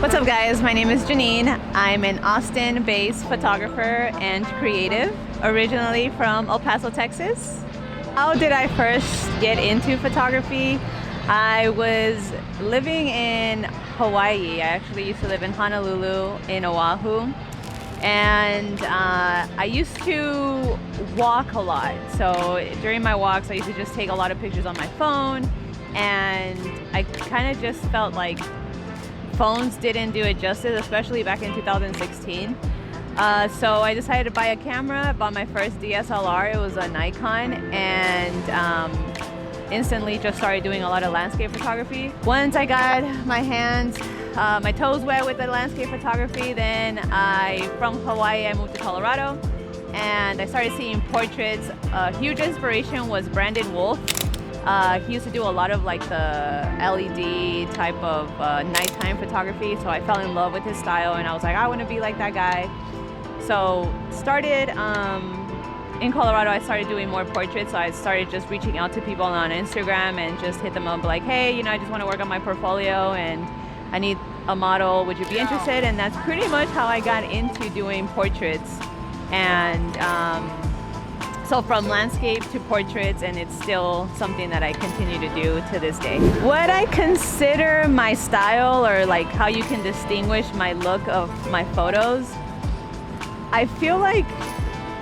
What's up guys, my name is Janine. I'm an Austin-based photographer and creative, originally from El Paso, Texas. How did I first get into photography? I was living in Hawaii. I actually used to live in Honolulu in Oahu. And I used to walk a lot. So during my walks, I used to just take a lot of pictures on my phone. And I kind of just felt like phones didn't do it justice, especially back in 2016. So I decided to buy a camera, bought my first DSLR. It was a Nikon, and instantly just started doing a lot of landscape photography. Once I got my toes wet with the landscape photography, then from Hawaii, I moved to Colorado, and I started seeing portraits. A huge inspiration was Brandon Wolf. He used to do a lot of like the LED type of nighttime photography, so I fell in love with his style, and I was like, I want to be like that guy. So started in Colorado, I started doing more portraits, so I started just reaching out to people on Instagram and just hit them up like, hey, I just want to work on my portfolio and I need a model, would you be interested? And that's pretty much how I got into doing portraits. And so from landscape to portraits, and it's still something that I continue to do to this day. What I consider my style, or like how you can distinguish my look of my photos, I feel like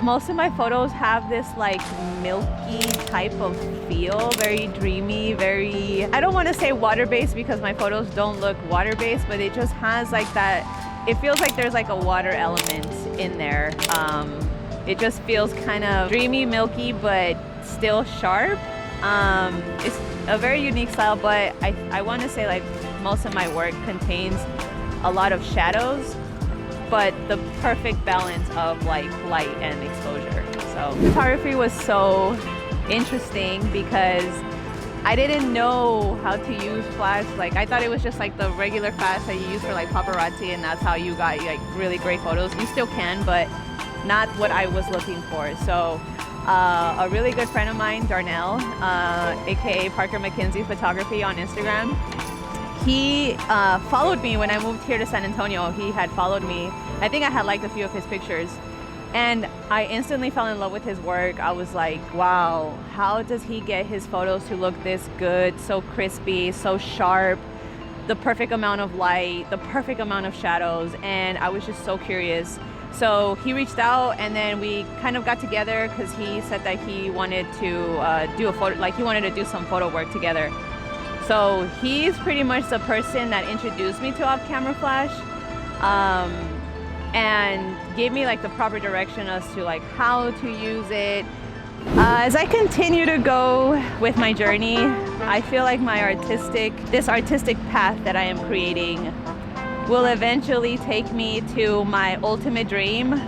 most of my photos have this like milky type of feel, very dreamy, very, I don't want to say water-based because my photos don't look water-based, but it just has like that, it feels like there's like a water element in there. It just feels kind of dreamy, milky, but still sharp. It's a very unique style, but I want to say like most of my work contains a lot of shadows, but the perfect balance of like light and exposure. So photography was so interesting because I didn't know how to use flash. Like I thought it was just like the regular flash that you use for like paparazzi, and that's how you got like really great photos. You still can, but not what I was looking for. So a really good friend of mine, Darnell, aka Parker McKenzie Photography on Instagram, he followed me when I moved here to San Antonio. He had followed me. I think I had liked a few of his pictures, and I instantly fell in love with his work. I was like, wow, how does he get his photos to look this good, so crispy, so sharp, the perfect amount of light, the perfect amount of shadows? And I was just so curious. So he reached out, and then we kind of got together because he said that he wanted to do a photo, like he wanted to do some photo work together. So he's pretty much the person that introduced me to off-camera flash, and gave me like the proper direction as to like how to use it. As I continue to go with my journey, I feel like this artistic path that I am creating will eventually take me to my ultimate dream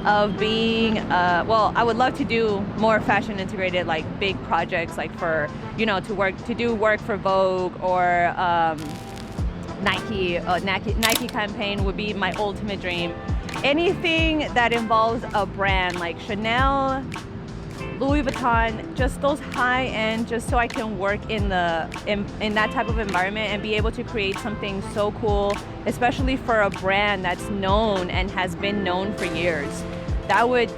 of being, well, I would love to do more fashion integrated, like big projects, like for, to do work for Vogue or Nike campaign would be my ultimate dream. Anything that involves a brand like Chanel, Louis Vuitton, just those high end, just so I can work in that type of environment and be able to create something so cool, especially for a brand that's known and has been known for years. That would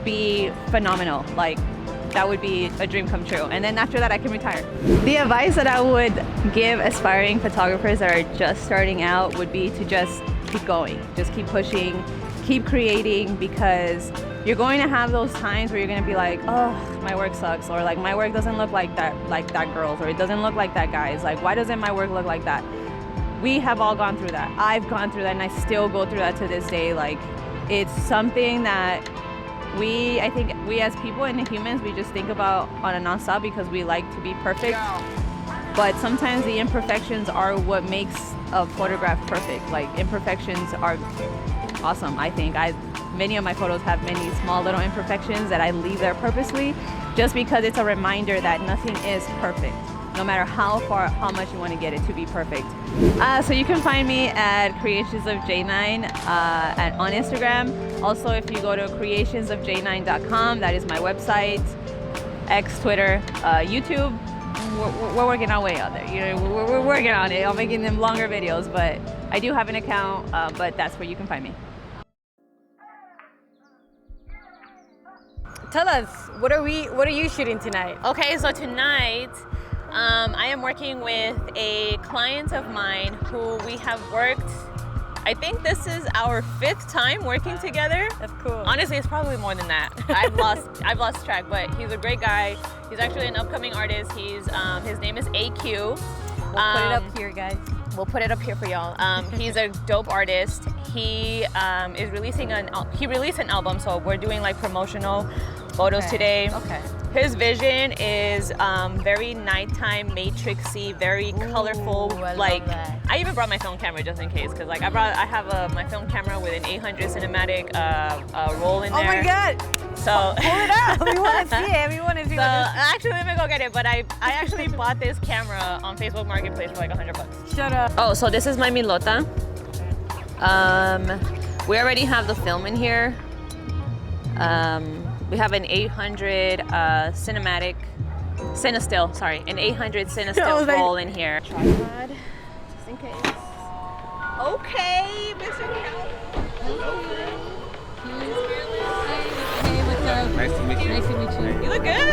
be phenomenal. Like that would be a dream come true. And then after that, I can retire. The advice that I would give aspiring photographers that are just starting out would be to just keep going, just keep pushing, keep creating, because you're going to have those times where you're going to be like, oh, my work sucks, or like my work doesn't look like that girl's, or it doesn't look like that guy's. Like, why doesn't my work look like that? We have all gone through that. I've gone through that, and I still go through that to this day. Like, it's something that I think we as people and humans, we just think about on a nonstop because we like to be perfect. But sometimes the imperfections are what makes a photograph perfect. Like, imperfections are awesome, I think. Many of my photos have many small little imperfections that I leave there purposely, just because it's a reminder that nothing is perfect, no matter how much you want to get it to be perfect. So you can find me at Creations of J9 on Instagram. Also, if you go to creationsofj9.com, that is my website, X, Twitter, YouTube. we're working our way out there. You know, we're working on it. I'm making them longer videos, but I do have an account, but that's where you can find me. Tell us, what are you shooting tonight? Okay, so tonight I am working with a client of mine who we have worked. I think this is our 5th time working together. That's cool. Honestly, it's probably more than that. I've lost track, but he's a great guy. He's actually an upcoming artist. His name is AQ. We'll put it up here, guys. We'll put it up here for y'all. He's a dope artist. He is releasing he released an album, so we're doing like promotional photos today. Okay. His vision is very nighttime, matrixy, very colorful. I like love that. I even brought my film camera just in case, because like I have my film camera with an 800 cinematic roll in there. Oh my God! So Pull it up. We want to see it. We want to see so what actually, let me go get it. But I actually bought this camera on Facebook Marketplace for like $100. Shut up. Oh, so this is my Milota. We already have the film in here. We have an 800 cinematic, Cinestill, sorry, an 800 Cinestill roll in here. Tripod, just in case. Okay, Mr. Cal. Nice to meet you. Nice to meet you. You look good.